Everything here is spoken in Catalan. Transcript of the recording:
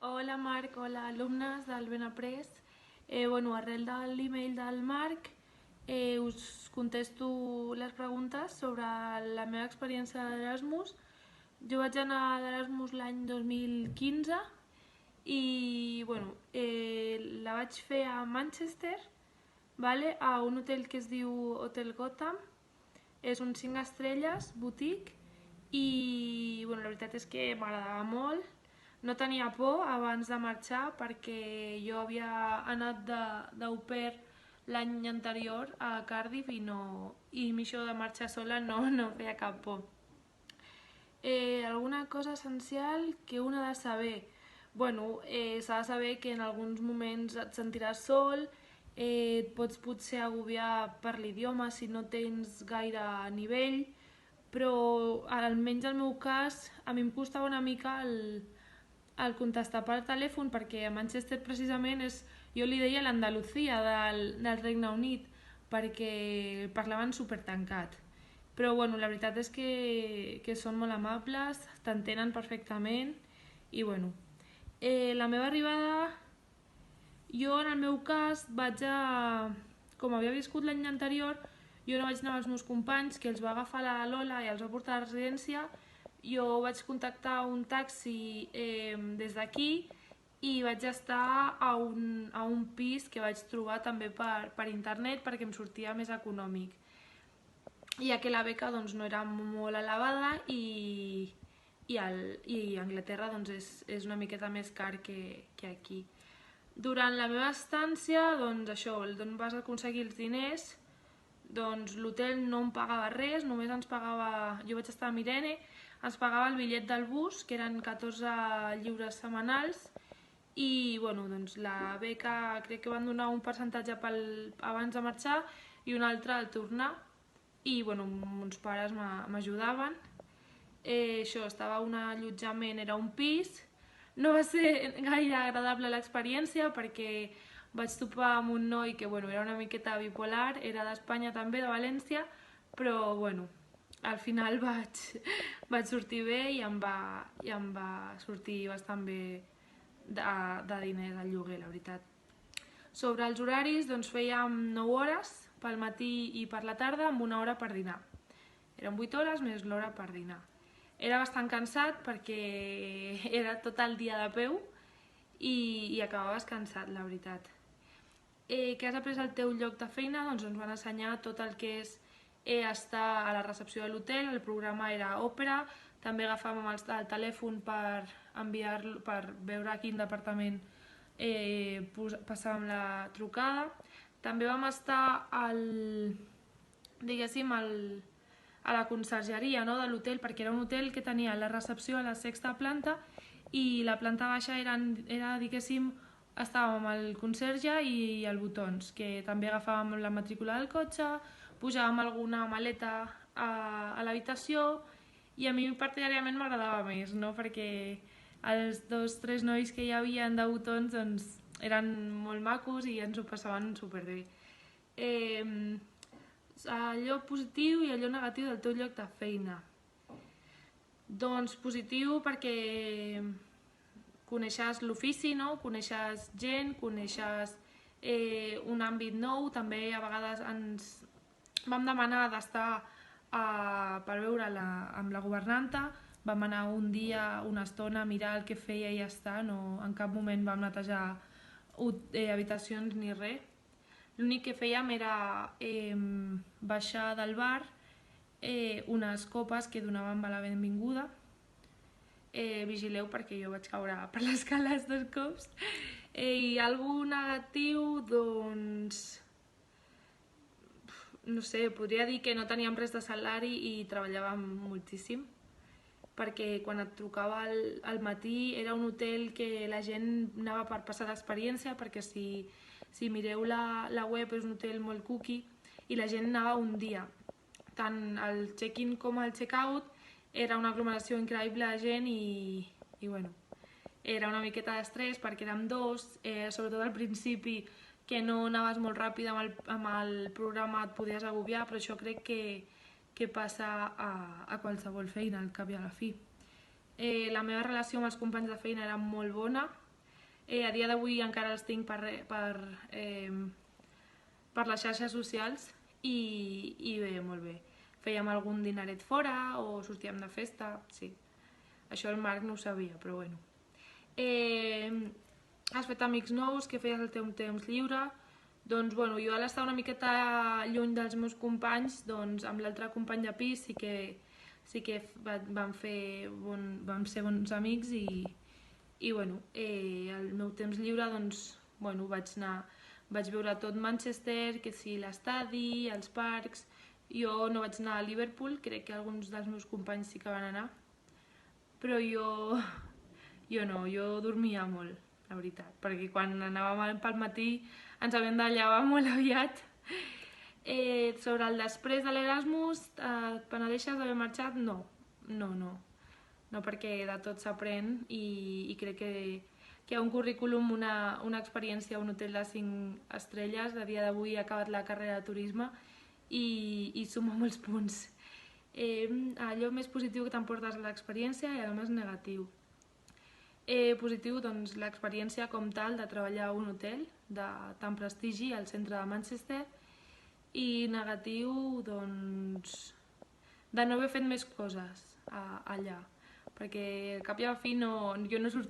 Hola Marc, hola alumnes del Benaprés. Arrel de l'email del Marc, us contesto les preguntes sobre la meva experiència d'Erasmus. Jo vaig anar d'Erasmus l'any 2015 i la vaig fer a Manchester, vale? A un hotel que es diu Hotel Gotham. És un 5 estrelles, boutique, i la veritat és que m'agradava molt. No tenia por abans de marxar perquè jo havia anat d'au pair l'any anterior a Cardiff i això de marxar sola no feia cap por. Alguna cosa essencial que un ha de saber? S'ha de saber que en alguns moments et sentiràs sol, et pots potser agobiar per l'idioma si no tens gaire nivell, però almenys en el meu cas a mi em costava una mica el contestar per telèfon perquè a Manchester precisament jo li deia l'Andalusia del Regne Unit perquè parlaven super tancat. Però la veritat és que són molt amables, t'entenen perfectament i la meva arribada, jo en el meu cas com havia viscut l'any anterior, jo no vaig anar amb els meus companys, que els va agafar la Lola i els va portar a la residència. Jo vaig contactar un taxi des d'aquí i vaig estar a un pis que vaig trobar també per internet perquè em sortia més econòmic, ja que la beca no era molt elevada i Anglaterra és una miqueta més car que aquí. Durant la meva estància, d'on vas aconseguir els diners, l'hotel no em pagava res, només ens pagava, jo vaig estar a Mirene, ens pagava el bitllet del bus, que eren 14 lliures setmanals, i la beca crec que van donar un percentatge abans de marxar i un altre al tornar, i mons pares m'ajudaven. Estava a un allotjament, era un pis. No va ser gaire agradable l'experiència perquè vaig topar amb un noi que era una miqueta bipolar, era d'Espanya també, de València, però al final vaig sortir bé i em va sortir bastant bé de diners al lloguer, la veritat. Sobre els horaris, fèiem 9 hores pel matí i per la tarda amb una hora per dinar. Eren 8 hores més l'hora per dinar. Era bastant cansat perquè era tot el dia de peu i acabaves cansat, la veritat. Què has après al teu lloc de feina? Ens van ensenyar tot el que és estar a la recepció de l'hotel, el programa era Òpera, també agafàvem el telèfon per veure a quin departament passàvem la trucada. També vam estar a la consergeria de l'hotel, perquè era un hotel que tenia la recepció a la 6ª planta i la planta baixa estàvem amb el conserge i el botons, que també agafàvem la matrícula del cotxe, pujàvem alguna maleta a l'habitació, i a mi particularment m'agradava més, no? Perquè els 2 o 3 nois que hi havia de botons eren molt macos i ens ho passaven superbé. Allò positiu i allò negatiu del teu lloc de feina. Positiu perquè coneixes l'ofici, no? Coneixes gent, coneixes un àmbit nou. També a vegades ens vam demanar d'estar per veure amb la governanta. Vam anar un dia, una estona, a mirar el que feia i ja està. No, en cap moment vam netejar habitacions ni res. L'únic que fèiem era baixar del bar unes copes que donaven la benvinguda. Vigileu perquè jo vaig caure per les escales 2 cops. I algú negatiu, no sé, podria dir que no teníem res de salari i treballàvem moltíssim, perquè quan et trucava al matí era un hotel que la gent anava per passar l'experiència, perquè si mireu la web és un hotel molt cookie i la gent anava un dia. Tant el check-in com el check-out era una aglomeració increïble de gent i era una miqueta d'estrès perquè érem 2, sobretot al principi, que no anaves molt ràpid amb el programa, et podies agobiar, però això crec que passa a qualsevol feina, al cap i a la fi. La meva relació amb els companys de feina era molt bona, A dia d'avui encara els tinc per les xarxes socials i bé, molt bé. Fèiem algun dineret fora o sortíem de festa, sí. Això el Marc no ho sabia, però bueno. Has fet amics nous, què feies al teu temps lliure? Doncs bueno, jo a l'estar una miqueta lluny dels meus companys, doncs amb l'altre company de pis sí que vam ser bons amics i bueno, el meu temps lliure doncs, bueno, vaig veure tot Manchester, que sí, l'estadi, els parcs. Jo no vaig anar a Liverpool, crec que alguns dels meus companys sí que van anar, però jo no, jo dormia molt, la veritat, perquè quan anàvem pel matí ens havíem de llevar molt aviat. Sobre el després de l'Erasmus, et penedeixes d'haver marxat? No, perquè de tot s'aprèn i crec que hi ha un currículum, una experiència a un hotel de 5 estrelles. A dia d'avui he acabat la carrera de turisme i suma molts punts. Allò més positiu que t'emportes a l'experiència i a més negatiu. Positiu, doncs, l'experiència com tal de treballar a un hotel de tant prestigi al centre de Manchester, i negatiu, doncs, de no haver fet més coses allà, perquè al cap i a la fi jo no sortia